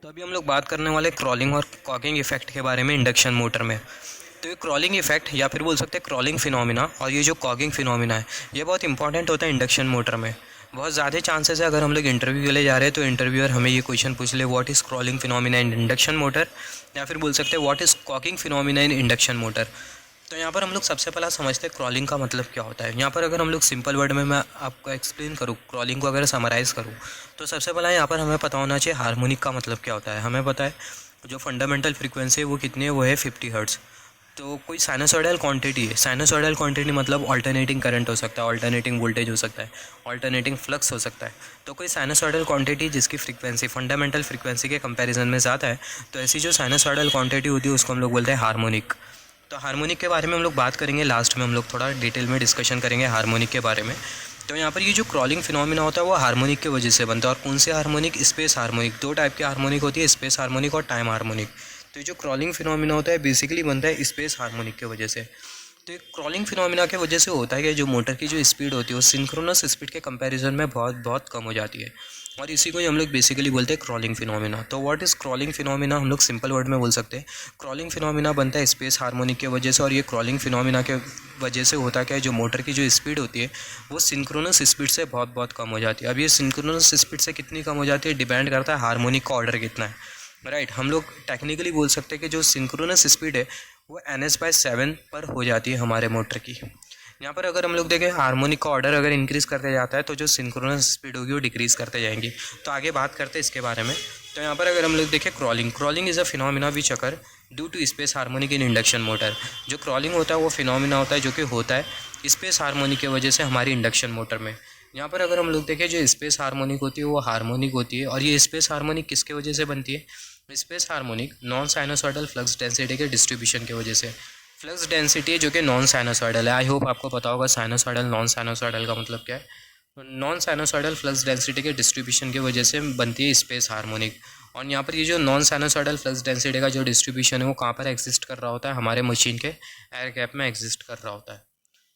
तो अभी हम लोग बात करने वाले क्रॉलिंग और कॉकिंग इफेक्ट के बारे में इंडक्शन मोटर में। तो ये क्रॉलिंग इफेक्ट या फिर बोल सकते हैं क्रॉलिंग फिनोमिना और ये जो कॉकिंग फिनोमिना है ये बहुत इंपॉर्टेंट होता है इंडक्शन मोटर में। बहुत ज़्यादा चांसेस है अगर हम लोग इंटरव्यू के लिए जा रहे हैं तो इंटरव्यूअर हमें ये क्वेश्चन पूछ ले what is crawling phenomena in induction motor, या फिर बोल सकते हैं what is caulking phenomena in induction motor. तो यहाँ पर हम लोग सबसे पहला समझते हैं क्रॉलिंग का मतलब क्या होता है। यहाँ पर अगर हम लोग सिंपल वर्ड में मैं आपको एक्सप्लेन करूँ, क्रॉलिंग को अगर समराइज़ करूँ, तो सबसे पहला यहाँ पर हमें पता होना चाहिए हार्मोनिक का मतलब क्या होता है। हमें पता है जो फंडामेंटल फ्रीक्वेंसी है वो कितनी है, वो है 50 हर्ट्ज़। तो कोई साइनसॉइडल क्वांटिटी है, साइनसॉइडल क्वांटिटी मतलब अल्टरनेटिंग करंट हो सकता है, अल्टरनेटिंग वोल्टेज हो सकता है, अल्टरनेटिंग फ्लक्स हो सकता है। तो कोई साइनसॉइडल क्वांटिटी जिसकी फ्रीक्वेंसी फंडामेंटल फ्रीक्वेंसी के कंपैरिजन में ज़्यादा है, तो ऐसी जो साइनसॉइडल क्वांटिटी होती है उसको हम लोग बोलते हैं हार्मोनिक। तो हार्मोनिक के बारे में हम लोग बात करेंगे, लास्ट में हम लोग थोड़ा डिटेल में डिस्कशन करेंगे हार्मोनिक के बारे में। तो यहाँ पर ये जो क्रॉलिंग फिनोमिना होता है वो हार्मोनिक की वजह से बनता है। और कौन से हार्मोनिक? Space harmonic. दो टाइप के हार्मोनिक होती है, स्पेस हार्मोनिक और टाइम हार्मोनिक। तो ये जो क्रॉलिंग फिनोमिना होता है बेसिकली बनता है स्पेस हार्मोनिक की वजह से। तो एक क्रॉलिंग फिनोमिना की वजह से होता है कि जो मोटर की जो स्पीड होती है वो सिंक्रोनस स्पीड के कंपैरिजन में बहुत बहुत कम हो जाती है, और इसी को ही हम लोग बेसिकली बोलते हैं क्रॉलिंग फिनोमिना। तो व्हाट इज़ क्रॉलिंग फिनोमिना हम लोग सिंपल वर्ड में बोल सकते हैं, क्रॉलिंग फिनोमिना बनता है स्पेस हार्मोनिक की वजह से। और ये क्रॉलिंग फिनोमिना के वजह से होता क्या है, जो मोटर की जो स्पीड होती है वो सिंक्रोनस स्पीड से बहुत बहुत कम हो जाती है। अब ये सिंक्रोनस स्पीड से कितनी कम हो जाती है डिपेंड करता है हार्मोनिक का ऑर्डर कितना है, राइट। हम लोग टेक्निकली बोल सकते हैं कि जो सिंक्रोनस स्पीड है वो NS/7 पर हो जाती है हमारे मोटर की। यहाँ पर अगर हम लोग देखें हार्मोनिक का ऑर्डर अगर इंक्रीज करते जाता है तो जो सिंक्रोनस स्पीड होगी वो डिक्रीज करते जाएंगी। तो आगे बात करते हैं इसके बारे में। तो यहाँ पर अगर हम लोग देखें crawling is a phenomena which occur due to space harmonic in induction motor. जो क्रॉलिंग होता है वो फिनोमिना होता है जो कि होता है स्पेस हार्मोनिक की वजह से हमारी इंडक्शन मोटर में। यहाँ पर अगर हम लोग देखें जो स्पेस हार्मोनिक होती है वो हार्मोनिक होती है, और ये स्पेस हार्मोनिक किसके वजह से बनती है? Space harmonic non sinusoidal flux density के डिस्ट्रीब्यूशन की वजह से। फ्लक्स डेंसिटी है जो कि नॉन साइनोसॉइडल है। आई होप आपको पता होगा साइनोसॉइडल नॉन साइनोसॉइडल का मतलब क्या है। नॉन साइनोसॉइडल फ्लक्स डेंसिटी के डिस्ट्रीब्यूशन की वजह से बनती है स्पेस हार्मोनिक। और यहाँ पर ये जो नॉन साइनोसॉइडल फ्लक्स डेंसिटी का जो डिस्ट्रीब्यूशन है वो कहाँ पर एग्जिस्ट कर रहा होता है? हमारे मशीन के एयर गैप में एग्जिस्ट कर रहा होता है।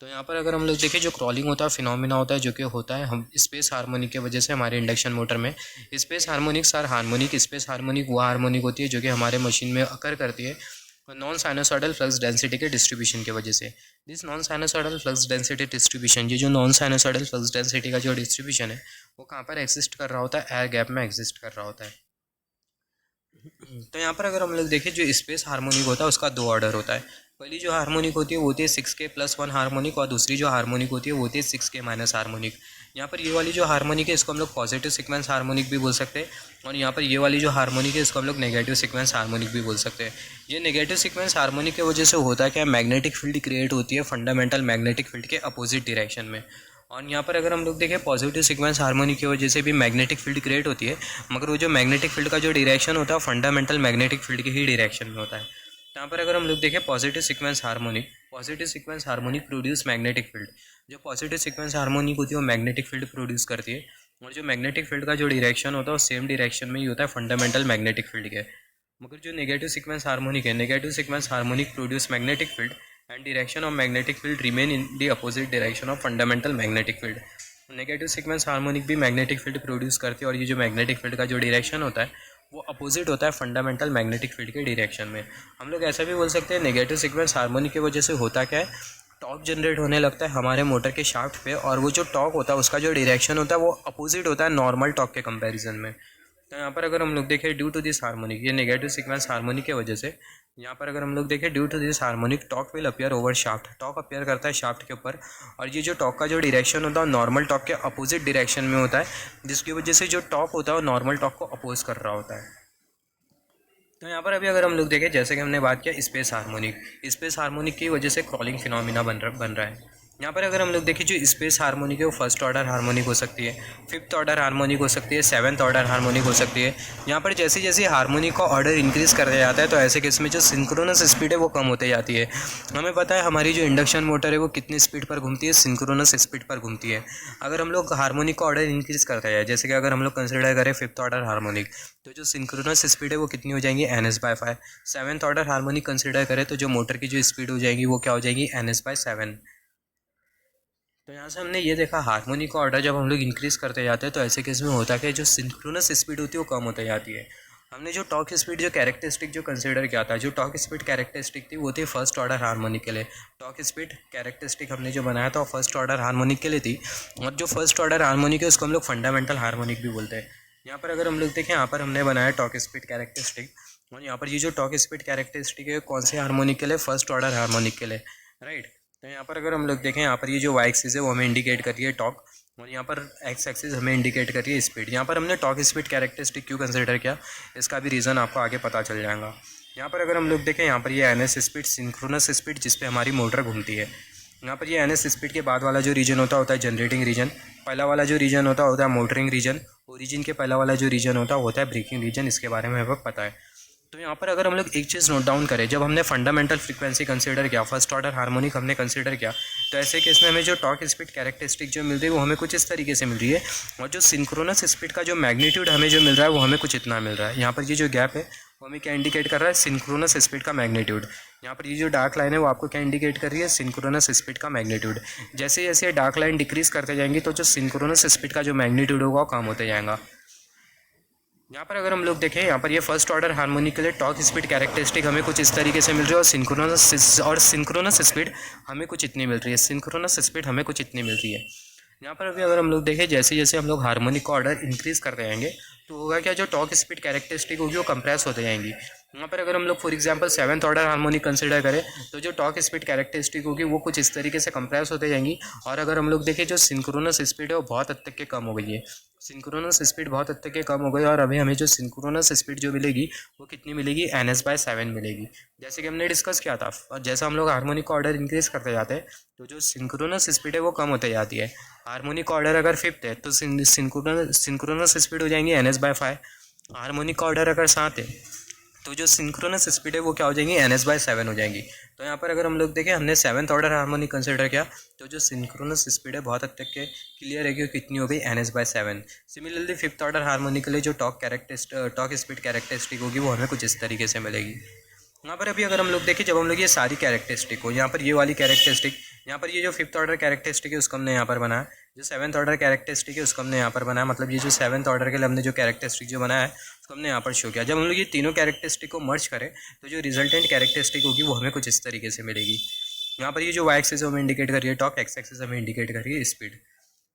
तो यहाँ पर अगर हम लोग देखें जो क्रॉलिंग होता है फिनोमिना होता है जो कि होता है हम स्पेस हार्मोनिक की वजह से हमारे इंडक्शन मोटर में। Space harmonics are harmonic, space harmonic वो हार्मोनिक होती है जो कि हमारे मशीन में अकर करती है नॉन साइनोसॉइडल फ्लक्स डेंसिटी के डिस्ट्रीब्यूशन की वजह से। This non sinusoidal flux density distribution, ये जो नॉन साइनोसॉइडल फ्लक्स डेंसिटी का जो डिस्ट्रीब्यूशन है वो कहाँ पर एग्जिस्ट कर रहा होता है? एयर गैप में एग्जिस्ट कर रहा होता है। तो यहाँ पर अगर हम लोग देखें जो स्पेस हार्मोनिक होता है उसका दो ऑर्डर होता है। पहली जो हार्मोनिक होती है वो होती है 6K+1 हार्मोनिक, और दूसरी जो हार्मोनिक होती है वो होती है 6K- हार्मोनिक। यहाँ पर ये वाली जो हार्मोनिक है इसको हम लोग पॉजिटिव सीक्वेंस हार्मोनिक भी बोल सकते हैं, और यहाँ पर ये वाली जो हार्मोनिक है इसको हम लोग नेगेटिव सीक्वेंस हार्मोनिक भी बोल सकते हैं। ये नेगेटिव सीक्वेंस हार्मोनिक की वजह से होता है क्या, मैग्नेटिक फील्ड क्रिएट होती है फंडामेंटल मैग्नेटिक फील्ड के अपोजिट डायरेक्शन में। और यहाँ पर अगर हम लोग देखें पॉजिटिव सीक्वेंस हार्मोनिक की वजह से भी मैग्नेटिक फील्ड क्रिएट होती है, मगर वो जो मैग्नेटिक फील्ड का जो डायरेक्शन होता है फंडामेंटल मैग्नेटिक फील्ड के ही डायरेक्शन में होता है। यहाँ पर अगर हम लोग देखें positive sequence harmonic produce magnetic field. जो पॉजिटिव सीक्वेंस हार्मोनिक होती है वो मैग्नेटिक फील्ड प्रोड्यूस करती है, और जो मैग्नेटिक फील्ड का जो डायरेक्शन होता है वो सेम डायरेक्शन में ही होता है फंडामेंटल मैग्नेटिक फील्ड के। मगर जो नेगेटिव सीक्वेंस हार्मोनिक है, negative sequence harmonic produce magnetic field and direction of magnetic field remain in the opposite direction of fundamental magnetic field. Negative sequence harmonic भी magnetic field produce करती है, और ये जो मैग्नेटिक फील्ड का जो direction होता है वो अपोजिट होता है फंडामेंटल मैग्नेटिक फील्ड के डायरेक्शन में। हम लोग ऐसा भी बोल सकते हैं नेगेटिव सीक्वेंस हार्मोनिक की वजह से होता क्या है, टॉर्क जनरेट होने लगता है हमारे मोटर के शाफ्ट पे, और वो जो टॉर्क होता है उसका जो डायरेक्शन होता है वो अपोजिट होता है नॉर्मल टॉर्क के कंपैरिजन में। तो यहाँ पर अगर हम लोग देखें ड्यू टू दिस हार्मोनिक, ये नेगेटिव सीक्वेंस हार्मोनिक की वजह से, यहाँ पर अगर हम लोग देखें due to this harmonic torque will appear over shaft, torque appear करता है शाफ्ट के ऊपर, और ये जो टॉर्क का जो डायरेक्शन होता है नॉर्मल टॉर्क के अपोजिट डायरेक्शन में होता है, जिसकी वजह से जो टॉर्क होता है वो नॉर्मल टॉर्क को अपोज कर रहा होता है। तो यहाँ पर अभी अगर हम लोग देखें जैसे कि हमने बात किया स्पेस हार्मोनिक की वजह से क्रॉलिंग फिनोमिना बन रहा है। यहाँ पर अगर हम लोग देखें जो स्पेस हार्मोनिक है वो फर्स्ट ऑर्डर हार्मोनिक हो सकती है, फिफ्थ ऑर्डर हार्मोनिक हो सकती है, सेवन्थ ऑर्डर हार्मोनिक हो सकती है। यहाँ पर जैसे जैसे हार्मोनिक का ऑर्डर इंक्रीज़ करते जाता है तो ऐसे केस में जो सिंक्रोनस स्पीड है वो कम होते जाती है। हमें पता है हमारी जो इंडक्शन मोटर है वो कितनी स्पीड पर घूमती है, सिंक्रोनस स्पीड पर घूमती है। अगर हम लोग हार्मोनिक का ऑर्डर इंक्रीज़ करते जाए, जैसे कि अगर हम लोग कंसिडर करें फिफ्थ ऑर्डर हार्मोनिक, तो जो सिंक्रोनस स्पीड है वो कितनी हो जाएंगी, NS/5। Seventh order harmonic consider करें तो जो मोटर की जो स्पीड हो जाएगी वो क्या हो जाएगी, NS/7। तो यहाँ से हमने ये देखा हार्मोनिक का ऑर्डर जब हम लोग इंक्रीज़ करते जाते हैं तो ऐसे केस में होता है कि जो सिंक्रोनस स्पीड होती है वो कम होते जाती है, हमने जो टॉर्क स्पीड जो कैरेक्टरिस्टिक जो कंसीडर किया था, जो टॉर्क स्पीड कैरेक्टरिस्टिक थी वो थी फर्स्ट ऑर्डर हार्मोनिक के लिए। टॉर्क स्पीड कैरेक्टरिस्टिक हमने जो बनाया था वो फर्स्ट ऑर्डर हार्मोनिक के लिए थी। और जो फर्स्ट ऑर्डर हार्मोनिक है उसको हम लोग फंडामेंटल हार्मोनिक भी बोलते हैं। यहाँ पर अगर हम लोग देखें, यहाँ पर हमने बनाया टॉर्क स्पीड कैरेक्टरिस्टिक, और यहाँ पर ये जो टॉर्क स्पीड कैरेक्टरिस्टिक है कौन से हार्मोनिक के लिए, फर्स्ट ऑर्डर हार्मोनिक के लिए, राइट। तो यहाँ पर अगर हम लोग देखें, यहाँ पर ये जो वाई एक्सिस है वो हमें इंडिकेट कर रही है टॉर्क, और यहाँ पर एक्स एक्सिस हमें इंडिकेट कर रही है स्पीड। यहाँ पर हमने टॉर्क स्पीड कैरेक्टरिस्टिक क्यों कंसिडर किया, इसका भी रीज़न आपको आगे पता चल जाएगा। यहाँ पर अगर हम लोग देखें, यहाँ पर ये N S speed, synchronous speed जिस पे हमारी मोटर घूमती है। यहाँ पर ये एन एस स्पीड के बाद वाला जो रीजन होता है जनरेटिंग रीजन, पहला वाला जो रीजन होता है मोटरिंग रीजन, ओरिजिन के पहला वाला जो रीजन होता है ब्रेकिंग रीजन। इसके बारे में हमें पता है। तो यहाँ पर अगर हम लोग एक चीज़ नोट डाउन करें, जब हमने फंडामेंटल फ्रीक्वेंसी कंसीडर किया, फर्स्ट ऑर्डर हार्मोनिक हमने कंसीडर किया, तो ऐसे केस में हमें जो टॉर्क स्पीड कैरेक्टरिस्टिक जो मिल रही है वो हमें कुछ इस तरीके से मिल रही है, और जो सिंक्रोनस स्पीड का जो मैग्नीट्यूड हमें जो मिल रहा है वो हमें कुछ इतना मिल रहा है। यहाँ पर ये जो गैप है वो हमें क्या इंडिकेट कर रहा है, सिंक्रोनस स्पीड का मैग्नीट्यूड। यहाँ पर ये जो डार्क लाइन है वो आपको क्या इंडिकेट कर रही है, सिंक्रोनस स्पीड का मैग्नीट्यूड। जैसे जैसे डार्क लाइन डिक्रीज करते जाएंगी तो जो सिंक्रोनस स्पीड का जो मैग्नीट्यूड होगा वो कम होते जाएगा। यहाँ पर अगर हम लोग देखें, यहाँ पर ये फर्स्ट ऑर्डर हार्मोनिक के लिए टॉर्क स्पीड कैरेक्टरिस्टिक हमें कुछ इस तरीके से मिल रही है, और सिंक्रोनस स्पीड हमें कुछ इतनी मिल रही है, सिंक्रोनस स्पीड हमें कुछ इतनी मिल रही है। यहाँ पर अभी अगर हम लोग देखें, जैसे जैसे हम लोग हार्मोनिक का ऑर्डर इंक्रीज़ करते जाएंगे तो होगा क्या, जो टॉर्क स्पीड कैरेक्टरिस्टिक होगी वो कंप्रेस होते जाएंगी। यहाँ पर अगर हम लोग for example seventh order harmonic consider करें तो जो टॉर्क स्पीड कैरेक्टरिस्टिक होगी वो कुछ इस तरीके से कंप्रेस होते जाएंगी। और अगर हम लोग देखें, जो सिंक्रोनस स्पीड है वो बहुत हद तक के कम हो गई है, सिंक्रोनस स्पीड बहुत हद तक के कम हो गई। और अभी हमें जो सिंक्रोनस स्पीड जो मिलेगी वो कितनी मिलेगी, NS/7 मिलेगी, जैसे कि हमने डिस्कस किया था। और जैसा हम लोग हार्मोनिक का ऑर्डर इंक्रीज करते जाते हैं तो जो सिंक्रोनस स्पीड है वो कम होते जाती है। हार्मोनिक का ऑर्डर अगर फिफ्थ है तो सिंक्रोनस स्पीड हो जाएंगी NS/5। हार्मोनिक का ऑर्डर अगर 7 है तो जो सिंक्रोनस स्पीड है वो क्या हो जाएंगी, NS/7 हो जाएंगी। तो यहाँ पर अगर हम लोग देखें, हमने सेवन्थ ऑर्डर हार्मोनिक कंसिडर किया तो जो सिंक्रोनस स्पीड है बहुत हद तक के क्लियर है कि कितनी हो गई, NS/7। Similarly fifth order harmonic के लिए जो टॉर्क स्पीड कैरेक्टरिस्टिक होगी वो हमें कुछ इस तरीके से मिलेगी। यहाँ पर अभी अगर हम लोग देखें, जब हम लोग ये सारी कैरेक्टरिस्टिक हो, यहाँ पर ये वाली कैरेक्टरिस्टिक, यहाँ पर ये जो फिफ्थ ऑर्डर कैरेक्टरिस्टिक है उसको हमने यहाँ पर बनाया, जो सेवन्थ ऑर्डर कैरेक्टरिस्टिक है उसको हमने यहाँ पर बनाया, मतलब ये जो सेवन्थ ऑर्डर के लिए हमने जो कैरेक्टरिस्टिक जो बनाया है उसको हमने यहाँ पर शो किया। जब हम लोग ये तीनों कैरेक्टरिस्टिक को मर्ज करें तो जो रिजल्टेंट कैरेक्टरिस्टिक होगी वो हमें कुछ इस तरीके से मिलेगी। यहाँ पर ये जो वाई एक्सिस हमें इंडिकेट कर रही है टॉर्क, एक्स एक्सिस हमें इंडिकेट कर रही है स्पीड।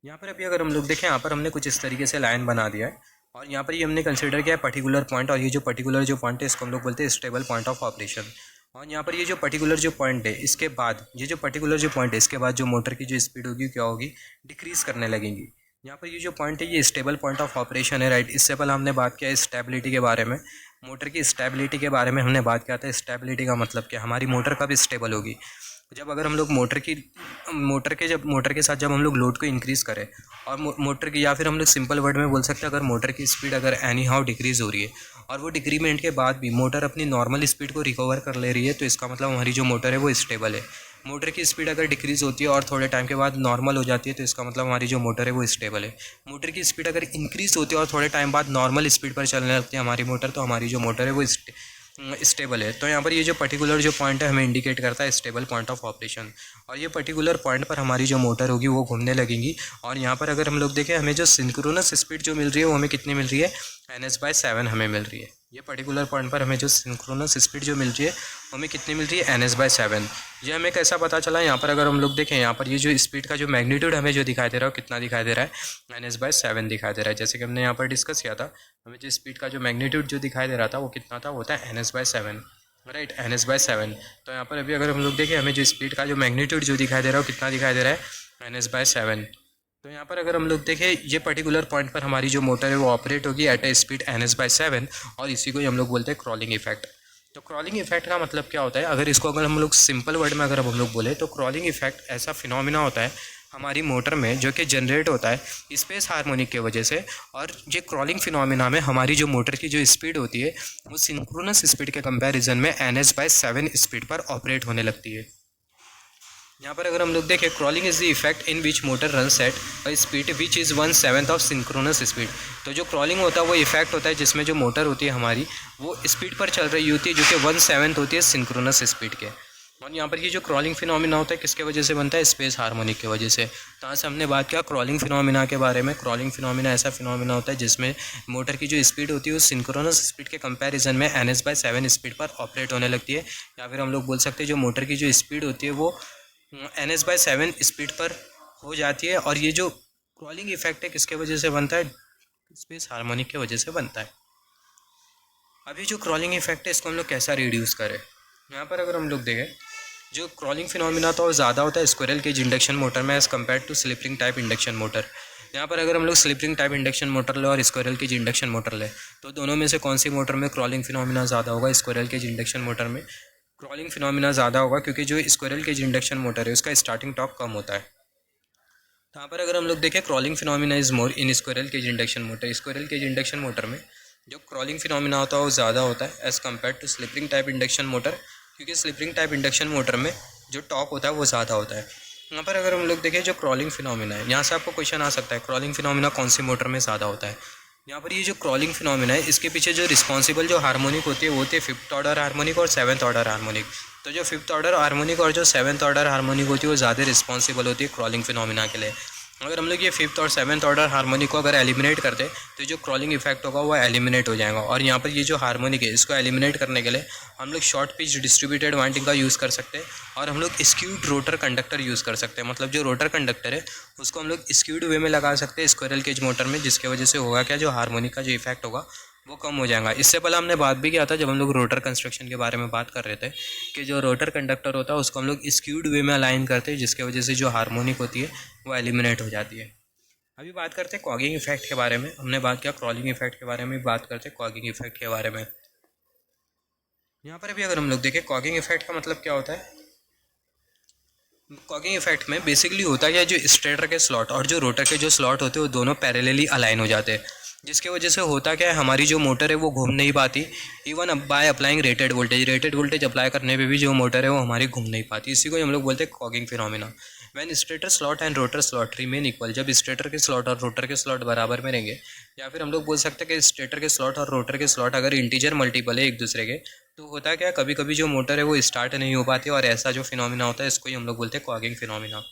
यहाँ पर अभी अगर हम लोग देखें, यहाँ पर हमने कुछ इस तरीके से लाइन बना दिया है, और यहाँ पर ये हमने कंसिडर किया है पर्टिकुलर पॉइंट, और ये जो पर्टिकुलर जो पॉइंट है इसको हम लोग बोलते हैं स्टेबल पॉइंट ऑफ ऑपरेशन। और यहाँ पर ये जो पर्टिकुलर जो पॉइंट है इसके बाद, ये जो पर्टिकुलर जो पॉइंट है इसके बाद जो मोटर की जो स्पीड होगी क्या होगी, डिक्रीज़ करने लगेंगी। यहाँ पर ये जो पॉइंट है ये स्टेबल पॉइंट ऑफ ऑपरेशन है, राइट। इससे पहले हमने बात किया स्टेबिलिटी के बारे में, मोटर की स्टेबिलिटी के बारे में हमने बात किया था। स्टेबिलिटी का मतलब क्या, हमारी मोटर कब स्टेबल होगी, जब अगर हम लोग मोटर के साथ जब हम लोग लोड को इंक्रीज़ करें, और मोटर की, या फिर हम लोग सिंपल वर्ड में बोल सकते हैं, अगर मोटर की स्पीड अगर एनी हाउ डिक्रीज़ हो रही है और वो डिक्रीमेंट के बाद भी मोटर अपनी नॉर्मल स्पीड को रिकवर कर ले रही है, तो इसका मतलब हमारी जो मोटर है वो स्टेबल है। मोटर की स्पीड अगर डिक्रीज़ होती है और थोड़े टाइम के बाद नॉर्मल हो जाती है तो इसका मतलब हमारी जो मोटर है वो स्टेबल है। मोटर की स्पीड अगर इंक्रीज़ होती है और थोड़े टाइम बाद नॉर्मल स्पीड पर चलने लगती है हमारी मोटर, तो हमारी जो मोटर है वो स्टेबल है। तो यहाँ पर ये जो पर्टिकुलर जो पॉइंट है हमें इंडिकेट करता है स्टेबल पॉइंट ऑफ ऑपरेशन, और ये पर्टिकुलर पॉइंट पर हमारी जो मोटर होगी वो घूमने लगेंगी। और यहाँ पर अगर हम लोग देखें, हमें जो सिंक्रोनस स्पीड जो मिल रही है वो हमें कितनी मिल रही है, NS/7 हमें मिल रही है। ये पर्टिकुलर पॉइंट पर हमें जो सिंक्रोनस स्पीड जो मिल रही है हमें कितनी मिल रही है, NS/7। ये हमें कैसा पता चला, यहाँ पर अगर हम लोग देखें, यहाँ पर ये जो स्पीड का जो मैग्नीट्यूड हमें जो दिखाई दे रहा है कितना दिखाई दे रहा है, NS/7 दिखाई दे रहा है। जैसे कि हमने यहाँ पर डिस्कस किया था, हमें जो स्पीड का जो मैग्नीट्यूड जो दिखाई दे रहा था वो कितना था, वो होता है NS/7, राइट, NS/7। तो यहाँ पर अभी अगर हम लोग देखें, हमें जो स्पीड का जो मैग्नीट्यूड जो दिखाई दे रहा है वो कितना दिखाई दे रहा है, NS/7। तो यहाँ पर अगर हम लोग देखें, ये पर्टिकुलर पॉइंट पर हमारी जो मोटर है वो ऑपरेट होगी एट ए स्पीड NS/7, और इसी को हम लोग बोलते हैं क्रॉलिंग इफेक्ट। तो क्रॉलिंग इफेक्ट का मतलब क्या होता है, अगर हम लोग सिंपल वर्ड में अगर हम लोग बोले तो क्रॉलिंग इफेक्ट ऐसा फिनोमिना होता है हमारी मोटर में जो कि जनरेट होता है स्पेस हार्मोनिक की वजह से। और ये क्रॉलिंग फिनोमिना में हमारी जो मोटर की जो स्पीड होती है वो सिंक्रोनस स्पीड के कंपैरिजन में NS/7 स्पीड पर ऑपरेट होने लगती है। यहाँ पर अगर हम लोग देखें, crawling is the effect in which motor run at a speed which is 1/7 of synchronous speed. तो जो क्रॉलिंग होता है वो इफेक्ट होता है जिसमें जो मोटर होती है हमारी वो स्पीड पर चल रही होती है जो कि 1/7 होती है सिंक्रोनस स्पीड के। और यहाँ पर ये जो क्रॉलिंग फिनोमिना होता है किसके वजह से बनता है, स्पेस हार्मोनिक की वजह से। तो आज से हमने बात किया क्रॉलिंग फिनोमिना के बारे में। क्रॉलिंग फिनोमिना ऐसा फिनोमिना होता है जिसमें मोटर की जो स्पीड होती है उस सिंक्रोनस स्पीड के कंपैरिजन में ns/7 स्पीड पर ऑपरेट होने लगती है, या फिर हम लोग बोल सकते हैं जो मोटर की जो स्पीड होती है वो ns/7 स्पीड पर हो जाती है। और ये जो क्रॉलिंग इफेक्ट है किसके वजह से बनता है, स्पेस हार्मोनिक की वजह से बनता है। अभी जो क्रॉलिंग इफेक्ट है इसको हम लोग कैसा रिड्यूस करें, यहाँ पर अगर हम लोग देखें जो क्रॉलिंग फिनोमिना तो ज़्यादा होता है स्क्विरल केज इंडक्शन मोटर में as compare to slip ring type induction motor. यहाँ पर अगर हम लोग slip ring type induction motor ले और स्क्विरल केज इंडक्शन मोटर ले तो दोनों में से कौन सी मोटर में क्रॉलिंग फिनोमिना ज़्यादा होगा, स्क्विरल केज इंडक्शन मोटर में क्रॉलिंग फिनोमिना ज़्यादा होगा, क्योंकि जो स्क्विरल केज इंडक्शन मोटर है उसका स्टार्टिंग टॉर्क कम होता है। तो यहाँ पर अगर हम लोग देखें crawling phenomena is more in squirrel cage induction motor. Squirrel cage induction motor में जो क्रॉलिंग फिनोमिना होता है वो ज़्यादा होता है as compare to slip ring type induction motor, क्योंकि slip ring type induction motor में जो टॉर्क होता है वो ज़्यादा होता है। यहाँ पर अगर हम लोग देखें जो क्रॉलिंग फिनोमिना है, यहाँ से आपको क्वेश्चन आ सकता है क्रॉलिंग फिनोमिना कौन सी मोटर में ज़्यादा होता है। यहाँ पर ये जो क्रॉलिंग फिनोमिना है इसके पीछे जो रिस्पॉन्सिबल जो हार्मोनिक होती है वो होती है 5th ऑर्डर हार्मोनिक और 7th ऑर्डर हार्मोनिक। तो जो 5th ऑर्डर हार्मोनिक और जो 7th ऑर्डर हार्मोनिक होती है वो ज़्यादा रिस्पॉन्सिबल होती है क्रॉलिंग फिनोमिना के लिए। अगर हम लोग ये 5th और 7th ऑर्डर हार्मोनिक को अगर एलिमिनेट करते तो जो क्रॉलिंग इफेक्ट होगा वो एलिमिनेट हो जाएगा। और यहाँ पर ये जो हार्मोनिक है इसको एलिमिनेट करने के लिए हम लोग शॉर्ट पिच डिस्ट्रीब्यूटेड वाइंडिंग का यूज़ कर सकते हैं, और हम लोग स्क्यूड रोटर कंडक्टर यूज़ कर सकते हैं। मतलब जो रोटर कंडक्टर है उसको हम लोग स्क्यूड वे में लगा सकते हैं स्क्विरल केज मोटर में, जिसकी वजह से होगा क्या, जो हार्मोनिक का जो इफेक्ट होगा वो कम हो जाएगा। इससे पहले हमने बात भी किया था जब हम लोग रोटर कंस्ट्रक्शन के बारे में बात कर रहे थे कि जो रोटर कंडक्टर होता है उसको हम लोग स्क्यूड वे में अलाइन करते हैं, जिसकी वजह से जो हार्मोनिक होती है वो एलिमिनेट हो जाती है। अभी बात करते हैं कॉगिंग इफेक्ट के बारे में। हमने बात किया क्रॉलिंग इफेक्ट के बारे में, बात करते हैं कॉगिंग इफेक्ट के बारे में। यहाँ पर अभी अगर हम लोग देखें कॉगिंग इफेक्ट का मतलब क्या होता है, कॉगिंग इफेक्ट में बेसिकली होता है जो स्टेटर के स्लॉट और जो रोटर के जो स्लॉट होते हैं वो दोनों पैरेलली अलाइन हो जाते हैं, जिसकी वजह से होता क्या है, हमारी जो मोटर है वो घूम नहीं पाती। Even by applying rated voltage apply करने पे भी जो मोटर है वो हमारी घूम नहीं पाती। इसी को हम लोग बोलते हैं cogging phenomena. When stator slot and rotor slot remain equal, जब स्टेटर के स्लॉट और रोटर के स्लॉट बराबर में रहेंगे, या फिर हम लोग बोल सकते हैं कि स्टेटर के स्लॉट और रोटर के स्लॉट अगर इंटीजर मल्टीपल है एक दूसरे के, तो होता क्या है, कभी कभी जो मोटर है वो स्टार्ट नहीं हो पाती, और ऐसा जो फिनोमिना होता है इसको ही हम लोग बोलते हैं कॉगिंग फिनोमिना।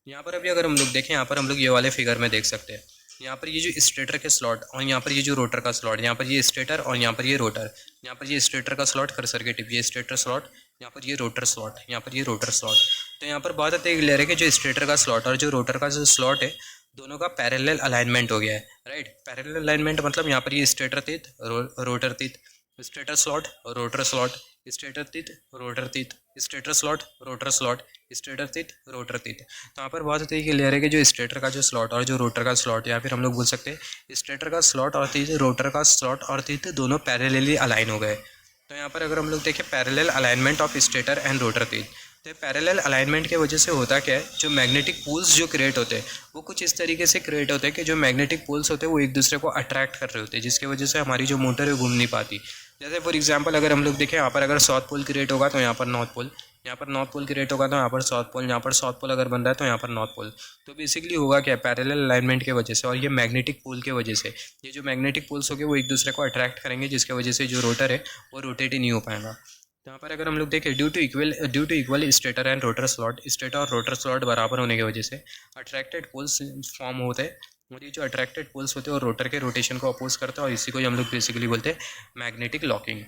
यहाँ पर अभी अगर हम लोग देखें, यहाँ पर हम लोग ये वाले फिगर में देख सकते हैं, यहाँ पर ये जो स्टेटर के स्लॉट और यहाँ पर ये जो रोटर का स्लॉट, यहाँ पर ये स्टेटर और यहाँ पर ये रोटर, यहाँ पर ये स्टेटर का स्लॉट कर्सर के टिप, ये स्टेटर स्लॉट, यहाँ पर ये रोटर स्लॉट, यहाँ पर ये रोटर स्लॉट। तो यहाँ पर बहुत क्लियर है कि जो स्टेटर का स्लॉट और जो रोटर का जो स्लॉट है दोनों का पैरेलल अलाइनमेंट हो गया है, राइट। पैरेलल अलाइनमेंट मतलब यहाँ पर ये स्टेटर तीत rotor teeth, stator slot rotor slot, stator तीत rotor teeth, stator slot rotor slot, stator तीत रोटर तीत। तो यहाँ पर बहुत क्लियर है कि जो स्टेटर का जो स्लॉट और जो रोटर का स्लॉट, या फिर हम लोग बोल सकते हैं स्टेटर का स्लॉट और तीत, रोटर का स्लॉट और तीत दोनों पैरेलली अलाइन हो गए। तो यहाँ पर अगर हम लोग देखें parallel alignment of stator and rotor तीत, तो पैरेलल अलाइनमेंट की वजह से होता क्या है, जो मैग्नेटिक पोल्स जो क्रिएट होते हैं वो कुछ इस तरीके से क्रिएट होते हैं कि जो मैग्नेटिक पोल्स होते हैं वो एक दूसरे को अट्रैक्ट कर रहे होते हैं, जिसकी वजह से हमारी जो मोटर है घूम नहीं पाती। जैसे फॉर एग्जांपल अगर हम लोग देखें, यहाँ पर अगर साउथ पोल क्रिएट होगा तो यहाँ पर नॉर्थ पोल, यहाँ पर नॉर्थ पोल क्रिएट होगा तो यहाँ पर साउथ पोल, यहाँ पर साउथ पोल अगर बन रहा है तो यहाँ पर नॉर्थ पोल। तो बेसिकली होगा क्या, पैरेलल अलाइनमेंट की वजह से और ये मैग्नेटिक पोल की वजह से, ये जो मैग्नेटिक पोल्स होंगे वो एक दूसरे को अट्रैक्ट करेंगे, जिसकी वजह से जो रोटर है वो रोटेट ही नहीं हो पाएगा। तो यहाँ पर अगर हम लोग देखें due to equal stator and rotor slot, stator और रोटर स्लॉट बराबर होने की वजह से अट्रैक्टेड पोल्स फॉर्म होते हैं, और ये जो अट्रैक्टेड पोल्स होते हैं और रोटर के रोटेशन को अपोज करते हैं, और इसी को हम लोग बेसिकली बोलते हैं मैग्नेटिक लॉकिंग।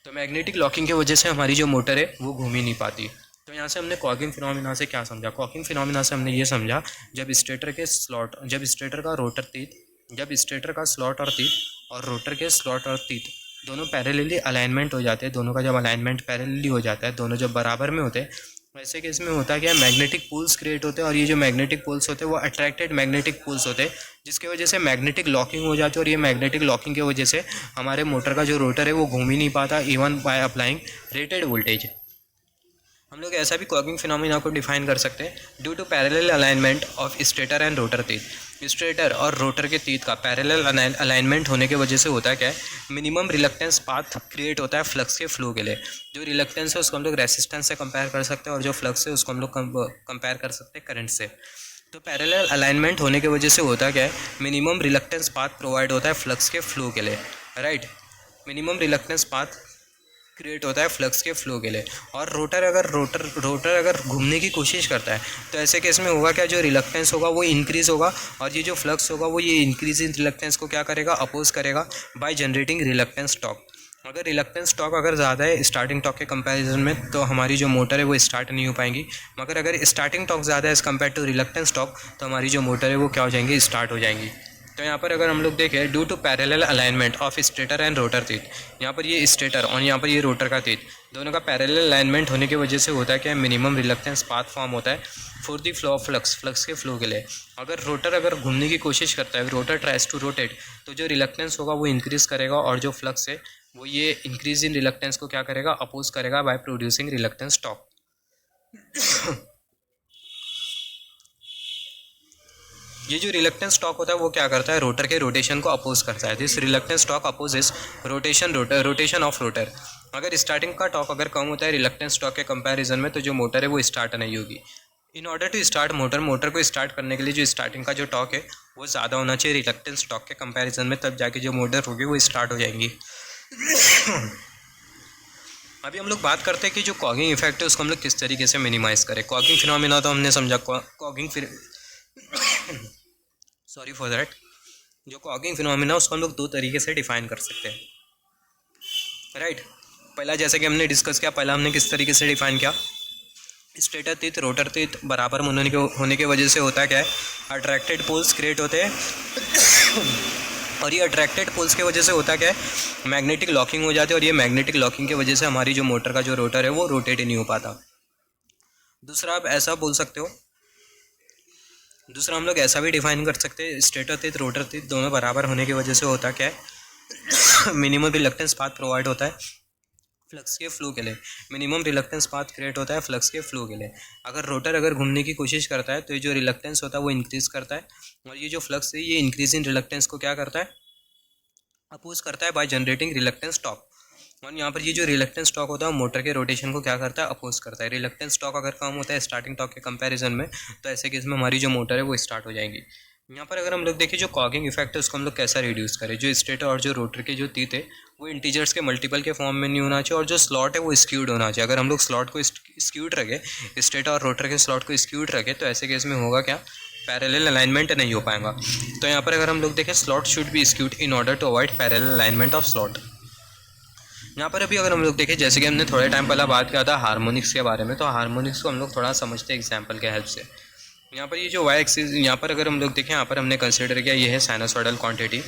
तो मैग्नेटिक लॉकिंग की वजह से हमारी जो मोटर है वो घूम ही नहीं पाती। तो यहाँ से हमने कॉगिंग फिनोमिना से क्या समझा, कॉगिंग फिनोमिना से हमने ये समझा जब स्टेटर के स्लॉट, जब स्टेटर का रोटर तीत, जब स्टेटर का स्लॉट और तीत और रोटर के स्लॉट और तीत दोनों पैरेलली अलाइनमेंट हो जाते हैं, दोनों का जब अलाइनमेंट पैरेलली हो जाता है, दोनों जब बराबर में होते हैं, वैसे केस में होता क्या है, मैग्नेटिक पोल्स क्रिएट होते हैं, और ये जो मैग्नेटिक पोल्स होते हैं वो अट्रैक्टेड मैग्नेटिक पोल्स होते हैं, जिसकी वजह से मैग्नेटिक लॉकिंग हो जाती है, और ये मैग्नेटिक लॉकिंग की वजह से हमारे मोटर का जो रोटर है वो घूम ही नहीं पाता, even by applying rated voltage. हम लोग ऐसा भी कॉगिंग फिनोमिना को डिफाइन कर सकते हैं, due to parallel alignment of stator and rotor teeth, stator और रोटर के तीत का पैरेलल अलाइनमेंट होने की वजह से होता क्या है, मिनिमम रिलक्टेंस पाथ क्रिएट होता है फ्लक्स के फ्लो के लिए। जो रिलक्टेंस है उसको हम लोग रेसिस्टेंस से कंपेयर कर सकते हैं, और जो फ्लक्स है उसको हम लोग कंपेयर कर सकते हैं करंट से। तो पैरेलल अलाइनमेंट होने की वजह से होता क्या है, मिनिमम रिलक्टेंस पाथ प्रोवाइड होता है फ्लक्स के फ्लो के लिए, right. Minimum reluctance path create होता है फ्लक्स के फ्लो के लिए। और रोटर अगर घूमने की कोशिश करता है तो ऐसे केस में होगा क्या, जो रिलक्टेंस होगा वो इंक्रीज़ होगा और ये जो फ्लक्स होगा वो ये इंक्रीज इन रिलक्टेंस को क्या करेगा, अपोज करेगा बाय जनरेटिंग रिलक्टेंस टॉर्क। अगर रिलक्टेंस टॉर्क अगर ज़्यादा है स्टार्टिंग टॉर्क के कंपैरिजन में तो हमारी जो मोटर है वो स्टार्ट नहीं हो पाएंगी, मगर अगर स्टार्टिंग टॉर्क ज़्यादा है as compare to reluctance torque तो हमारी जो मोटर है वो क्या हो जाएंगी, स्टार्ट हो जाएंगी। तो यहाँ पर अगर हम लोग देखें due to parallel alignment of stator and rotor teeth, यहाँ पर ये स्टेटर और यहाँ पर ये रोटर का टीथ दोनों का पैरेलल अलाइनमेंट होने की वजह से होता है कि मिनिमम रिलक्टेंस पाथ फॉर्म होता है for the flow of flux के फ्लो के लिए। अगर रोटर अगर घूमने की कोशिश करता है, रोटर ट्राइज टू रोटेट, तो जो रिलक्टेंस होगा वो इंक्रीज़ करेगा और जो फ्लक्स है वो ये इंक्रीज इन रिलक्टेंस को क्या करेगा, अपोज करेगा बाय प्रोड्यूसिंग रिलक्टेंस टॉर्क। ये जो रिलक्टेंस टॉर्क होता है वो क्या करता है, रोटर के रोटेशन को अपोज करता है। This reluctance torque opposes rotation of rotor. अगर स्टार्टिंग का टॉर्क अगर कम होता है रिलक्टेंस टॉर्क के कंपैरिजन में तो जो मोटर है वो स्टार्ट नहीं होगी। In order to start motor को स्टार्ट करने के लिए जो स्टार्टिंग का जो टॉर्क है वो ज़्यादा होना चाहिए रिलक्टेंस टॉर्क के कंपैरिजन में, तब जाके जो मोटर होगी वो स्टार्ट हो जाएंगी। अभी हम लोग बात करते हैं कि जो कॉगिंग इफेक्ट है उसको हम लोग किस तरीके से मिनिमाइज़ करें। कॉगिंग फिनोमिना तो हमने समझा, कॉगिंग फिर सॉरी फॉर दैट। जो कॉगिंग फिनोमिना उसको हम लोग दो तरीके से डिफाइन कर सकते हैं, राइट। पहला जैसे कि हमने डिस्कस किया, पहला हमने किस तरीके से डिफाइन किया, स्टेटर टीथ रोटर टीथ बराबर होने की वजह से होता क्या है, अट्रैक्टेड पोल्स क्रिएट होते हैं और ये अट्रैक्टेड पोल्स की वजह से होता क्या है, मैग्नेटिक लॉकिंग हो जाती है और ये मैग्नेटिक लॉकिंग की वजह से हमारी जो मोटर का जो रोटर है वो रोटेट ही नहीं हो पाता। दूसरा आप ऐसा बोल सकते हो, दूसरा हम लोग ऐसा भी डिफाइन कर सकते हैं, स्टेटर टीथ रोटर टीथ दोनों बराबर होने की वजह से होता क्या है, मिनिमम रिलक्टेंस पाथ प्रोवाइड होता है फ्लक्स के फ्लो के लिए। मिनिमम रिलक्टेंस पाथ क्रिएट होता है फ्लक्स के फ्लो के लिए। अगर रोटर अगर घूमने की कोशिश करता है तो ये जो रिलक्टेंस होता है वो इंक्रीज़ करता है और ये जो फ्लक्स है ये इंक्रीज इन रिलक्टेंस को क्या करता है, अपोज करता है बाय जनरेटिंग रिलक्टेंस टॉर्क। और यहाँ पर ये जो रिलक्टेंस टॉर्क होता है मोटर के रोटेशन को क्या करता है, अपोज करता है। रिलक्टेंस टॉर्क अगर कम होता है स्टार्टिंग टॉर्क के कंपैरिजन में तो ऐसे केस में हमारी जो मोटर है वो स्टार्ट हो जाएंगी। यहाँ पर अगर हम लोग देखें जो कॉगिंग इफेक्ट है उसको हम लोग कैसा रिड्यूस करें, जो स्टेटर और जो रोटर के जो टीथ है वो इंटीजर्स के मल्टीपल के फॉर्म में नहीं होना चाहिए और जो स्लॉट है वो स्क्यूड होना चाहिए। अगर हम लोग स्लॉट को स्क्यूड रखें, स्टेटर और रोटर के स्लॉट को स्क्यूड रखें तो ऐसे केस में होगा क्या, पैरेलल अलाइनमेंट नहीं हो पाएगा। तो यहाँ पर अगर हम लोग देखें slot should be skewed in order to avoid parallel alignment of slot. यहाँ पर अभी अगर हम लोग देखें जैसे कि हमने थोड़े टाइम पहले बात किया था हार्मोनिक्स के बारे में, तो हार्मोनिक्स को हम लोग थोड़ा समझते हैं एग्जाम्पल के हेल्प से। यहाँ पर ये जो वाई एक्सिस, यहाँ पर अगर हम लोग देखें यहाँ पर हमने कंसिडर किया ये है साइनसॉइडल क्वांटिटी।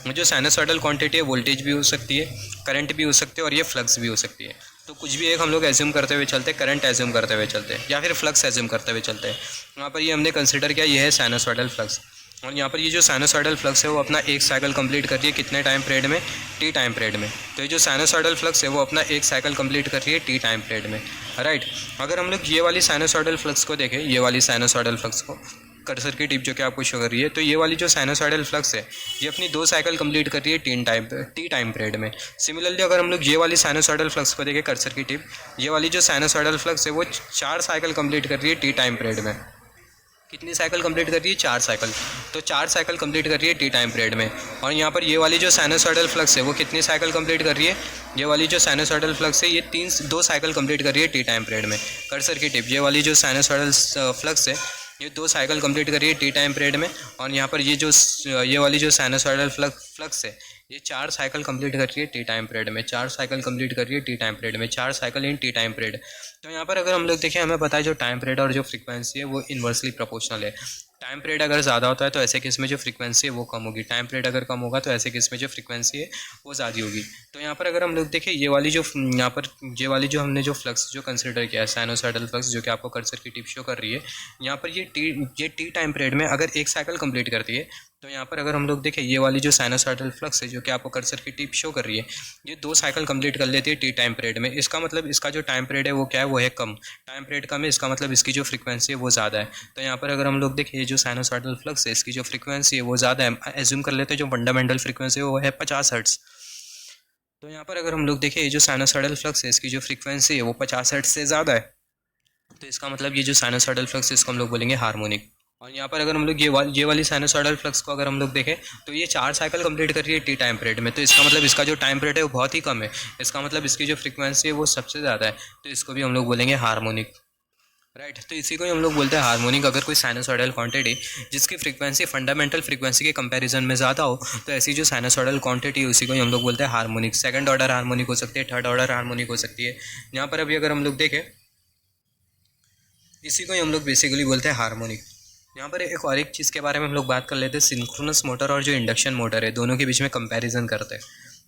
जो साइनसॉइडल क्वांटिटी है वोल्टेज भी हो सकती है, करंट भी हो सकते हैं और ये फ्लक्स भी हो सकती है। तो कुछ भी एक हम लोग एज्यूम करते हुए चलते हैं, करंट एज्यूम करते हुए चलते हैं या फिर फ्लक्स एज्यूम करते हुए चलते हैं। यहाँ पर ये हमने कंसिडर किया ये है साइनसॉइडल फ्लक्स और यहाँ पर ये जो साइनसॉइडल फ्लक्स है वो अपना एक साइकिल कंप्लीट कर रही है कितने टाइम पीरियड में, टी टाइम पीरियड में। तो ये जो साइनसॉइडल फ्लक्स है वो अपना एक साइकिल कंप्लीट कर रही है टी टाइम पीरियड में, राइट। अगर हम लोग ये वाली साइनसॉइडल फ्लक्स को देखें, ये वाली साइनसॉइडल फ्लक्स को, कर्सर की टिप जो कि आपको शो कर रही है, तो ये वाली जो साइनसॉइडल फ्लक्स है ये अपनी दो साइकिल कंप्लीट कर रही है टी टाइम पीरियड में। सिमिलरली अगर हम लोग ये वाली साइनसॉइडल फ्लक्स को देखें, कर्सर की टिप, ये वाली जो साइनसॉइडल फ्लक्स है वो 4 साइकिल कंप्लीट कर रही है टी टाइम पीरियड में। कितनी साइकिल कंप्लीट कर रही है, 4 साइकिल। तो 4 साइकिल कंप्लीट कर रही है टी टाइम पीरियड में। और यहाँ पर ये वाली जो साइनसॉइडल फ्लक्स है वो कितनी साइकिल कंप्लीट कर रही है, ये वाली जो साइनसॉइडल फ्लक्स है ये 2 साइकिल कंप्लीट कर रही है टी टाइम पीरियड में। कर्सर की टिप, ये वाली जो साइनसॉइडल फ्लक्स है ये 2 साइकिल कंप्लीट कर रही है टी टाइम पीरियड में। और यहाँ पर ये वाली जो साइनसॉइडल फ्लक्स है ये 4 साइकिल कंप्लीट कर रही है टी टाइम पीरियड में, 4 साइकिल कंप्लीट कर रही है टी टाइम पीरियड में, 4 cycle in T time period. तो यहाँ पर अगर हम लोग देखें हमें पता है जो टाइम पीरियड और जो फ्रीक्वेंसी है वो इन्वर्सली प्रोपोर्शनल है। टाइम पीरियड अगर ज़्यादा होता है तो ऐसे केस में जो फ्रीक्वेंसी है वो कम होगी, टाइम पीरियड अगर कम होगा तो ऐसे केस में जो फ्रीक्वेंसी है वो ज़्यादा होगी। तो यहाँ पर अगर हम लोग देखें ये वाली जो हमने जो फ्लक्स जो कंसिडर किया है साइनोसाइडल फ्लक्स जो कि आपको कर्सर की टिप शो कर रही है, यहाँ पर ये टी टाइम पीरियड में अगर एक साइकिल कंप्लीट करती है तो यहाँ पर अगर हम लोग देखें ये वाली जो साइनोसाइडल फ्लक्स है जो कि आपको कर्सर की टिप शो कर रही है ये 2 साइकिल कंप्लीट कर लेती है टी टाइम पीरियड में। इसका मतलब इसका जो टाइम पीरियड है वो क्या है, वो है कम, टाइम पीरियड कम है, इसका मतलब इसकी जो फ्रीक्वेंसी है वो ज़्यादा है। तो यहाँ पर अगर हम लोग देखें ये जो साइनोसाइडल फ्लक्स है इसकी जो फ्रीक्वेंसी है वो ज़्यादा है, एज्यूम कर लेते हैं जो फंडामेंटल फ्रीक्वेंसी है वो है 50 हर्ट्ज़। तो यहाँ पर अगर हम लोग देखें ये जो साइनोसाइडल फ्लक्स है इसकी जो फ्रीक्वेंसी है वो 50 हर्ट्ज़ से ज़्यादा है, तो इसका मतलब ये जो साइनोसाइडल फ्लक्स है इसको हम लोग बोलेंगे हार्मोनिक। और यहाँ पर अगर हम लोग ये वाली साइनसॉइडल फ्लक्स को अगर हम लोग देखें तो ये 4 साइकिल कंप्लीट कर रही है टी टाइम पीरियड में, तो इसका मतलब इसका जो टाइम पीरियड है वो बहुत ही कम है, इसका मतलब इसकी जो फ्रीक्वेंसी है वो सबसे ज़्यादा है, तो इसको भी हम लोग बोलेंगे हार्मोनिक। राइट, तो इसी को ही हम लोग बोलते हैं हार्मोनिक। अगर कोई साइनसॉइडल क्वांटिटी जिसकी फ्रीक्वेंसी फंडामेंटल फ्रीक्वेंसी के कंपैरिजन में ज़्यादा हो, तो ऐसी जो साइनसॉइडल क्वांटिटी है उसी को ही हम लोग बोलते हैं हार्मोनिक। सेकंड ऑर्डर हार्मोनिक हो सकती है, थर्ड ऑर्डर हार्मोनिक हो सकती है। यहाँ पर अभी अगर हम लोग देखें, इसी को ही हम लोग बेसिकली बोलते हैं हार्मोनिक। यहाँ पर एक चीज़ के बारे में हम लोग बात कर लेते हैं, सिंक्रोनस मोटर और जो इंडक्शन मोटर है दोनों के बीच में कंपैरिजन करते हैं।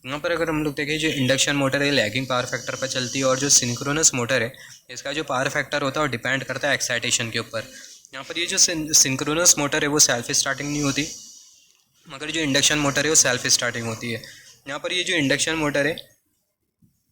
यहाँ पर अगर हम लोग देखें, जो इंडक्शन मोटर है लैगिंग पावर फैक्टर पर चलती है, और जो सिंक्रोनस मोटर है इसका जो पावर फैक्टर होता है वो डिपेंड करता है एक्साइटेशन के ऊपर। यहाँ पर ये जो सिंक्रोनस मोटर है वो सेल्फ स्टार्टिंग नहीं होती, मगर जो इंडक्शन मोटर है वो सेल्फ स्टार्टिंग होती है। यहाँ पर ये जो इंडक्शन मोटर है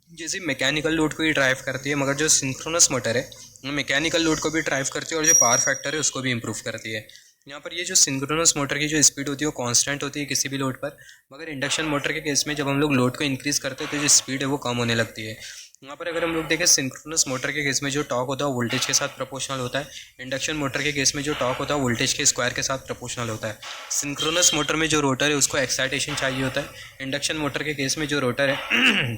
जैसे मैकेनिकल लोड को ही ड्राइव करती है, मगर जो सिंक्रोनस मोटर है वो मैकेनिकल लोड को भी ड्राइव करती है और जो पावर फैक्टर है उसको भी इम्प्रूव करती है। यहाँ पर ये जो सिंक्रोनस मोटर की जो स्पीड होती है वो कांस्टेंट होती है किसी भी लोड पर, मगर इंडक्शन मोटर के केस में जब हम लोग लोड को इंक्रीज़ करते हैं तो जो स्पीड है वो कम होने लगती है। यहाँ पर अगर हम लोग देखें, सिंक्रोनस मोटर के केस में जो टॉर्क होता है वो वोल्टेज के साथ प्रोपोर्शनल होता है, इंडक्शन मोटर के केस में जो टॉर्क होता है वोल्टेज के स्क्वायर के साथ प्रोपोर्शनल होता है। सिंक्रोनस मोटर में जो रोटर है उसको एक्साइटेशन चाहिए होता है, इंडक्शन मोटर के केस में जो रोटर है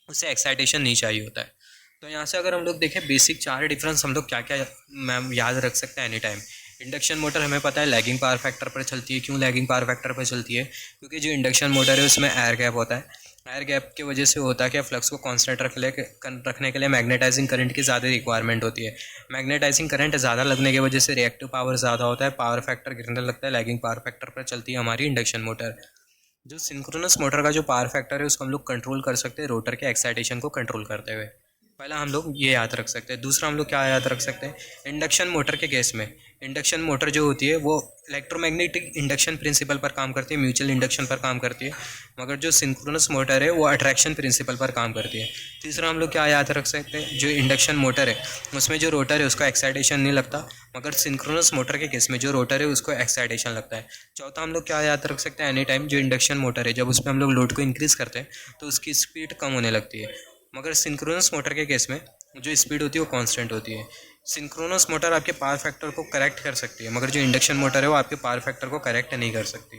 उसे एक्साइटेशन नहीं चाहिए होता है। तो यहाँ से अगर हम लोग देखें बेसिक 4 डिफरेंस हम लोग क्या क्या मैम याद रख सकते हैं एनी टाइम। इंडक्शन मोटर हमें पता है लैगिंग पावर फैक्टर पर चलती है। क्यों लैगिंग पावर फैक्टर पर चलती है? क्योंकि जो इंडक्शन मोटर है उसमें एयर गैप होता है, एयर गैप की वजह से होता है कि फ्लक्स को कांस्टेंट रखने के लिए मैग्नेटाइजिंग करंट की ज़्यादा रिक्वायरमेंट होती है। मैग्नेटाइजिंग करंट ज़्यादा लगने की वजह से रिएक्टिव पावर ज़्यादा होता है, पावर फैक्टर गिरने लगता है, लैगिंग पावर फैक्टर पर चलती है हमारी इंडक्शन मोटर। जो सिंक्रोनस मोटर का जो पावर फैक्टर है उसको हम लोग कंट्रोल कर सकते हैं रोटर के एक्साइटेशन को कंट्रोल करते हुए। पहला हम लोग ये याद रख सकते हैं। दूसरा हम लोग क्या याद रख सकते हैं, इंडक्शन मोटर के केस में इंडक्शन मोटर जो होती है वो इलेक्ट्रोमैग्नेटिक इंडक्शन प्रिंसिपल पर काम करती है, म्यूचुअल इंडक्शन पर काम करती है, मगर जो सिंक्रोनस मोटर है वो अट्रैक्शन प्रिंसिपल पर काम करती है। तीसरा हम लोग क्या याद रख सकते हैं, जो इंडक्शन मोटर है उसमें जो रोटर है उसको एक्साइटेशन नहीं लगता, मगर सिंक्रोनस मोटर के केस में जो रोटर है उसको एक्साइटेशन लगता है। चौथा हम लोग क्या याद रख सकते हैं, एनी टाइम जो इंडक्शन मोटर है जब उसमें हम लोग लोड को इंक्रीज़ करते हैं तो उसकी स्पीड कम होने लगती है, मगर सिंक्रोनस मोटर के केस में जो स्पीड होती है वो कांस्टेंट होती है। सिंक्रोनस मोटर आपके पावर फैक्टर को करेक्ट कर सकती है, मगर जो इंडक्शन मोटर है वो आपके पावर फैक्टर को करेक्ट नहीं कर सकती।